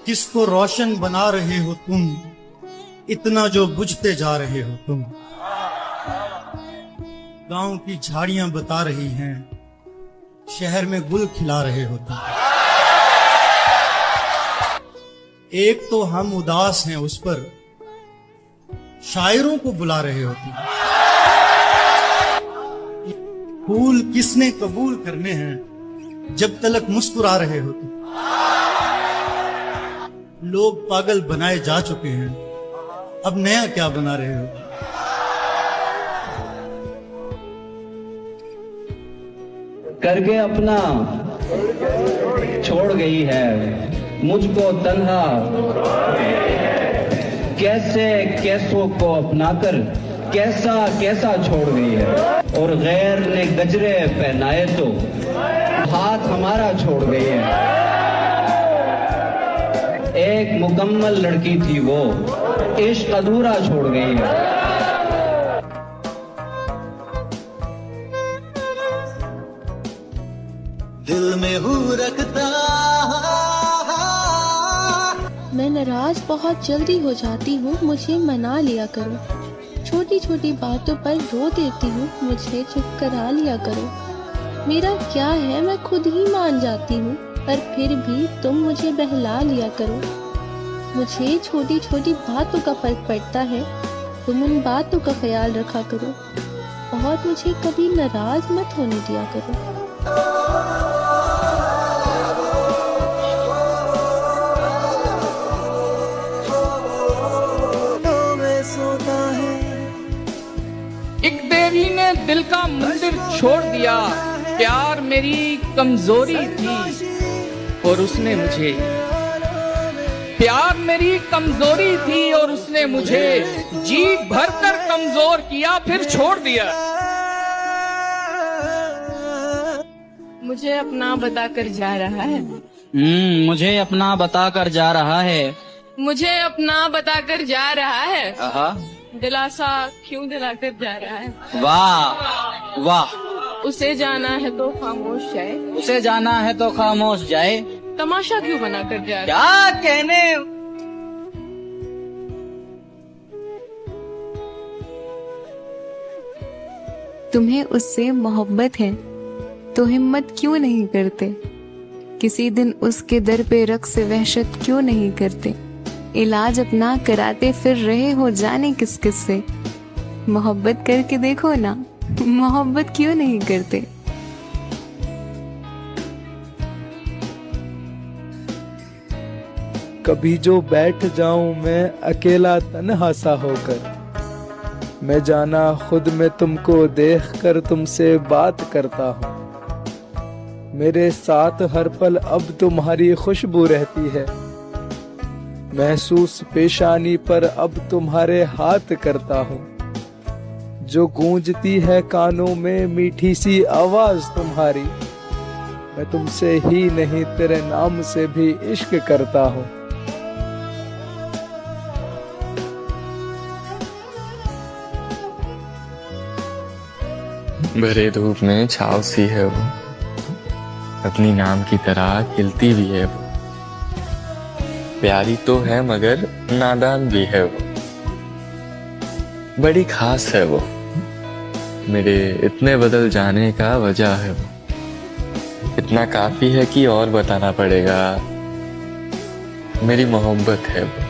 किसको रोशन बना रहे हो तुम, इतना जो बुझते जा रहे हो तुम। गांव की झाड़ियां बता रही हैं, शहर में गुल खिला रहे हो तुम। एक तो हम उदास हैं उस पर, शायरों को बुला रहे हो तुम। फूल किसने कबूल करने हैं, जब तलक मुस्कुरा रहे हो तुम। लोग पागल बनाए जा चुके हैं, अब नया क्या बना रहे हो। करके अपना छोड़ गई है मुझको तन्हा, कैसे कैसों को अपनाकर कैसा कैसा छोड़ गई है। और गैर ने गजरे पहनाए तो हाथ हमारा छोड़ गई है। एक मुकम्मल लड़की थी वो, इश्क अधूरा छोड़ गई है। दिल में हूँ रखता। मैं नाराज बहुत जल्दी हो जाती हूँ, मुझे मना लिया करो। छोटी छोटी बातों पर रो देती हूँ, मुझे चुप करा लिया करो। मेरा क्या है मैं खुद ही मान जाती हूँ, पर फिर भी तुम मुझे बहला लिया करो। मुझे छोटी छोटी बातों का फर्क पड़ता है, तुम उन बातों का ख्याल रखा करो। और मुझे कभी नाराज मत होने दिया करो। एक देवी ने दिल का मंदिर छोड़ दिया, प्यार मेरी कमजोरी थी और उसने मुझे, प्यार मेरी कमजोरी थी और उसने मुझे जी भरकर कमजोर किया, फिर छोड़ दिया। मुझे अपना बताकर जा रहा है। मुझे अपना बताकर जा रहा है। मुझे अपना बताकर जा रहा है। आहा, दिलासा क्यों दिलाकर जा रहा है। वाह वाह। उसे जाना है तो खामोश जाए, उसे जाना है तो खामोश जाए। तमाशा क्यों बनाकर जा रहा है। क्या कहने। तुम्हें उससे मोहब्बत है तो हिम्मत क्यों नहीं करते, किसी दिन उसके दर पे रक्स वहशत क्यों नहीं करते। इलाज अपना कराते फिर रहे हो जाने किस किस से, मोहब्बत करके देखो ना, मोहब्बत क्यों नहीं करते। कभी जो बैठ जाऊं मैं अकेला तन्हा सा होकर, मैं जाना खुद में तुमको देख कर तुमसे बात करता हूँ। मेरे साथ हर पल अब तुम्हारी खुशबू रहती है, महसूस पेशानी पर अब तुम्हारे हाथ करता हूँ। जो गूंजती है कानों में मीठी सी आवाज तुम्हारी, मैं तुमसे ही नहीं तेरे नाम से भी इश्क करता हूँ। भरे धूप में छाव सी है वो, अपनी नाम की तरह खिलती भी है वो। प्यारी तो है मगर नादान भी है वो, बड़ी खास है वो। मेरे इतने बदल जाने का वजह है वो, इतना काफी है कि और बताना पड़ेगा। मेरी मोहब्बत है वो।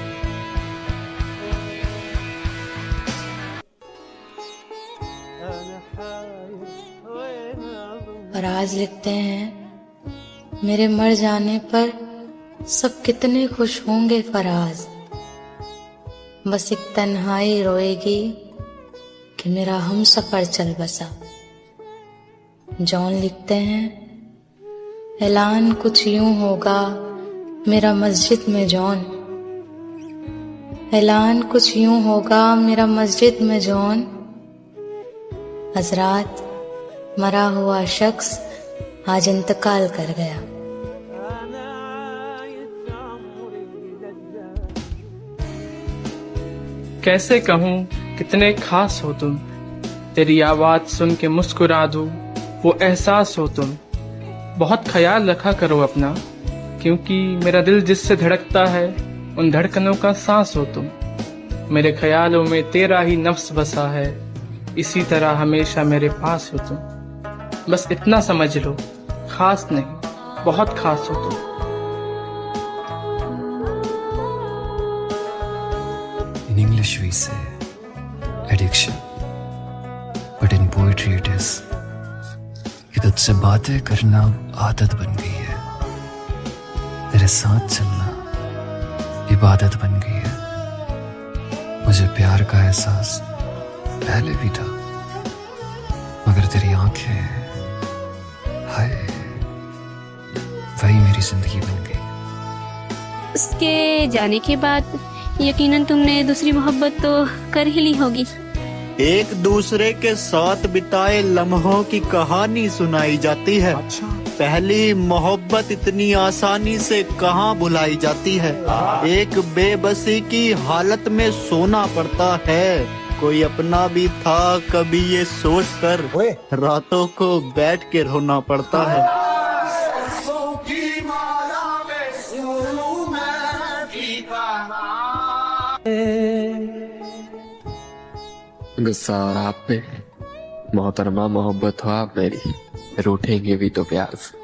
फराज लिखते हैं, मेरे मर जाने पर सब कितने खुश होंगे फराज, बस एक तन्हाई रोएगी कि मेरा हम सफर चल बसा। जॉन लिखते हैं, ऐलान कुछ यूं होगा मेरा मस्जिद में जॉन, ऐलान कुछ यूं होगा मेरा मस्जिद में जॉन। हजरात, मरा हुआ शख्स आज इंतकाल कर गया। कैसे कहूँ कितने खास हो तुम, तेरी आवाज सुन के मुस्कुरा दूं, वो एहसास हो तुम। बहुत ख्याल रखा करो अपना, क्योंकि मेरा दिल जिससे धड़कता है उन धड़कनों का सांस हो तुम। मेरे ख्यालों में तेरा ही नफ्स बसा है, इसी तरह हमेशा मेरे पास हो तुम। बस इतना समझ लो, खास नहीं बहुत खास हो तुम। In English we say addiction, but in poetry it is कि तुझसे बातें करना आदत बन गई है, तेरे साथ चलना इबादत बन गई है। मुझे प्यार का एहसास पहले भी था, मगर तेरी आंखें, हाय, वही मेरी जिंदगी बन गई। उसके जाने के बाद यकीनन तुमने दूसरी मोहब्बत तो कर ही ली होगी। एक दूसरे के साथ बिताए लम्हों की कहानी सुनाई जाती है। पहली मोहब्बत इतनी आसानी से कहाँ भुलाई जाती है। एक बेबसी की हालत में सोना पड़ता है। कोई अपना भी था कभी ये सोच कर, रातों को बैठ के रोना पड़ता है। गुस्सा और आप पे मोहतरमा मोहब्बत हो आप मेरी, रूठेंगे भी तो प्यार से।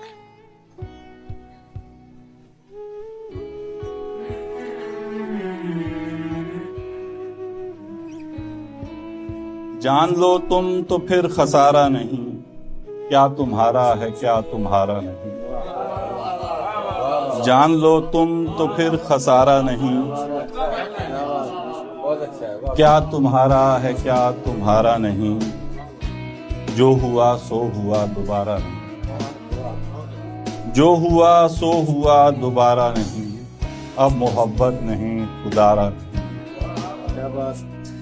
जान लो तुम तो फिर खसारा नहीं, क्या तुम्हारा है क्या तुम्हारा नहीं। जान लो तुम तो फिर खसारा नहीं, क्या तुम्हारा है क्या तुम्हारा नहीं। जो हुआ सो हुआ दोबारा नहीं, जो हुआ सो हुआ दोबारा नहीं। अब मोहब्बत नहीं खुदारा नहीं।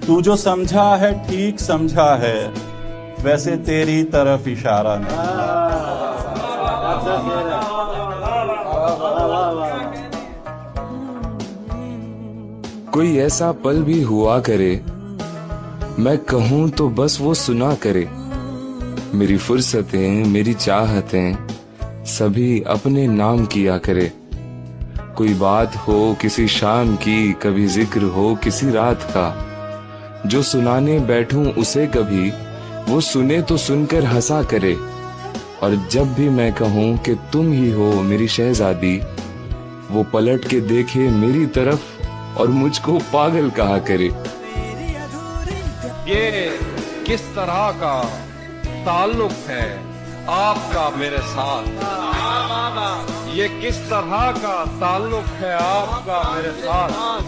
तू जो समझा है ठीक समझा है, वैसे तेरी तरफ इशारा नहीं। कोई ऐसा पल भी हुआ करे, मैं कहूँ तो बस वो सुना करे। मेरी फुर्सतें मेरी चाहतें सभी अपने नाम किया करे। कोई बात हो किसी शाम की, कभी जिक्र हो किसी रात का, जो सुनाने बैठूं उसे कभी वो सुने तो सुनकर हंसा करे। और जब भी मैं कहूँ कि तुम ही हो मेरी शहजादी, वो पलट के देखे मेरी तरफ और मुझको पागल कहा करे। ये किस तरह का ताल्लुक है आपका मेरे साथ, ये किस तरह का ताल्लुक है आपका मेरे साथ।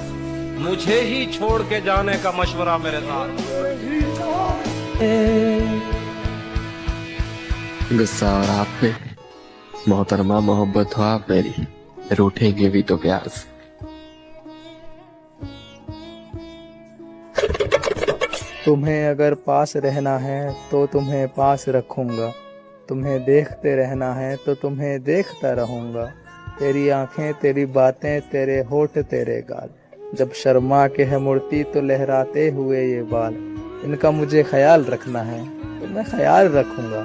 मुझे ही छोड़ के जाने का मशवरा मेरे साथ। गुस्सा और आप पे मोहतरमा मोहब्बत हो आप मेरी, रूठेंगे भी तो प्यार से। तुम्हें अगर पास रहना है तो तुम्हें पास रखूंगा, तुम्हें देखते रहना है तो तुम्हें देखता रहूंगा। तेरी आंखें तेरी बातें तेरे होठ तेरे गाल, जब शर्मा के है मुड़ती तो लहराते हुए ये बाल। इनका मुझे ख्याल रखना है तो मैं ख्याल रखूंगा।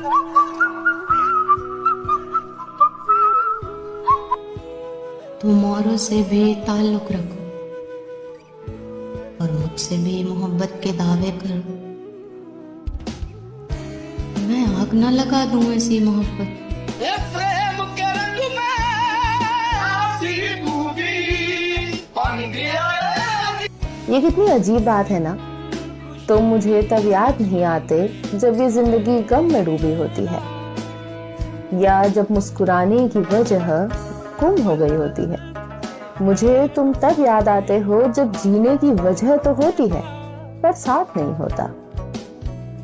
तुम औरों से भी ताल्लुक रखो और मुझसे भी मोहब्बत के दावे करो। मैं आग ना लगा दूं ऐसी मोहब्बत। ये कितनी अजीब बात है ना। तो मुझे तब याद नहीं आते जब ये जिंदगी गम में डूबी होती है, या जब मुस्कुराने की वजह गुम हो गई होती है। मुझे तुम तब याद आते हो जब जीने की वजह तो होती है पर साथ नहीं होता।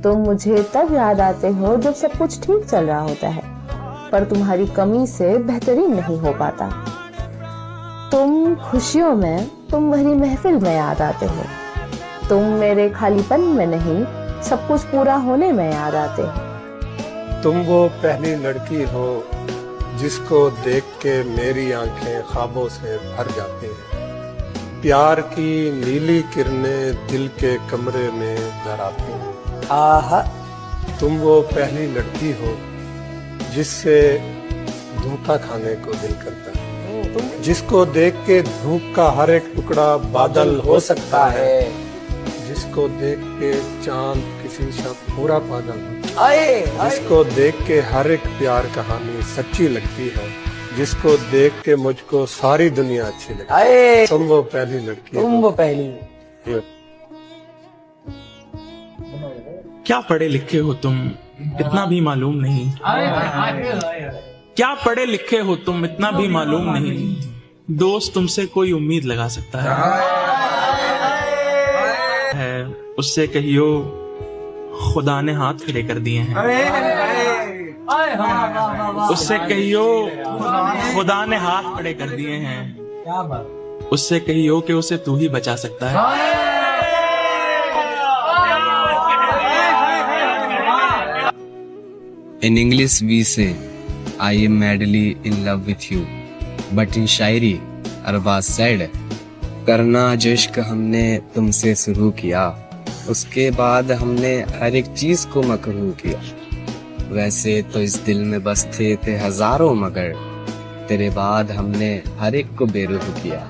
तुम मुझे तब याद आते हो जब सब कुछ ठीक चल रहा होता है पर तुम्हारी कमी से बेहतरीन नहीं हो पाता। तुम खुशियों में, तुम भरी महफिल में याद आते हो। तुम मेरे खालीपन में नहीं, सब कुछ पूरा होने में याद आते हो। तुम वो पहली लड़की हो जिसको देख के मेरी आंखें ख्वाबों से भर जाती हैं। प्यार की नीली किरणें दिल के कमरे में घर आती हैं। आहा, तुम वो पहली लड़की हो जिससे धोखा खाने को दिल करता है। तुम, जिसको देख के धूप का हर एक टुकड़ा बादल हो सकता है, जिसको देख के चांद किसी शख्स पूरा पागल होता है, जिसको देख के हर एक प्यार कहानी सच्ची लगती है, जिसको देख के मुझको सारी दुनिया अच्छी लगती है। तुम वो पहली लड़की, तुम वो पहली। क्या पढ़े लिखे हो तुम, इतना भी मालूम नहीं। क्या पढ़े लिखे हो तुम, इतना भी मालूम नहीं। दोस्त तुमसे कोई उम्मीद लगा सकता है, उससे कहियो खुदा ने हाथ खड़े कर दिए हैं। उससे कहियो खुदा ने हाथ खड़े कर दिए हैं। उससे कहियो कि उसे तू ही बचा सकता है। In English we say, I am madly in love with you. But in Shayari Arbaaz said, करना जो इश्क हमने तुमसे शुरू किया, उसके बाद हमने हर एक चीज को मकरूह किया। वैसे तो इस दिल में बसते थे हजारों, मगर तेरे बाद हमने हर एक को बेरुख किया।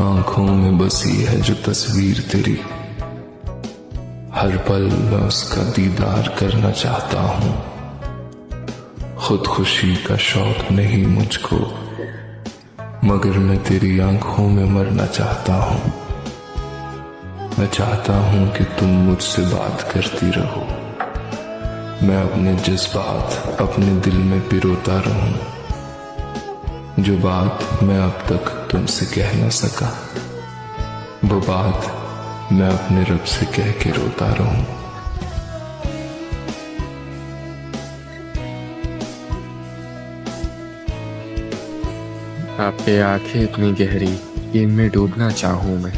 आंखों में बसी है जो तस्वीर तेरी, हर पल मैं उसका दीदार करना चाहता हूँ। खुद खुशी का शौक नहीं मुझको, मगर मैं तेरी आंखों में मरना चाहता हूँ। मैं चाहता हूँ कि तुम मुझसे बात करती रहो, मैं अपने जज्बात अपने दिल में पिरोता रहूं। जो बात मैं अब तक तुमसे कह न सका, वो बात मैं अपने रब से कह के रोता रहूं। आपकी आंखें इतनी गहरी कि इनमें डूबना चाहूं मैं।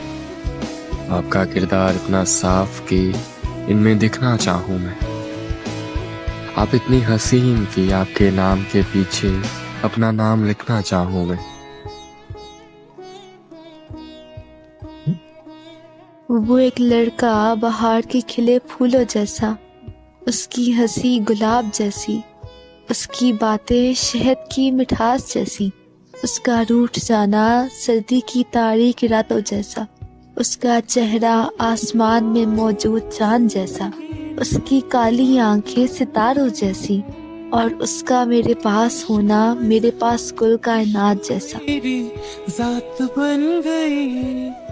आपका किरदार इतना साफ कि इनमें दिखना चाहूं मैं। आप इतनी हसीन कि आपके नाम के पीछे अपना नाम लिखना चाहूं मैं। वो एक लड़का बाहर के खिले फूलों जैसा, उसकी हंसी गुलाब जैसी, उसकी बातें शहद की मिठास जैसी, उसका रूठ जाना सर्दी की तारीख रातों जैसा, उसका चेहरा आसमान में मौजूद चांद जैसा, उसकी काली आंखें सितारों जैसी, और उसका मेरे पास होना मेरे पास कुल कायनात जैसा। मेरी ज़ात बन गई।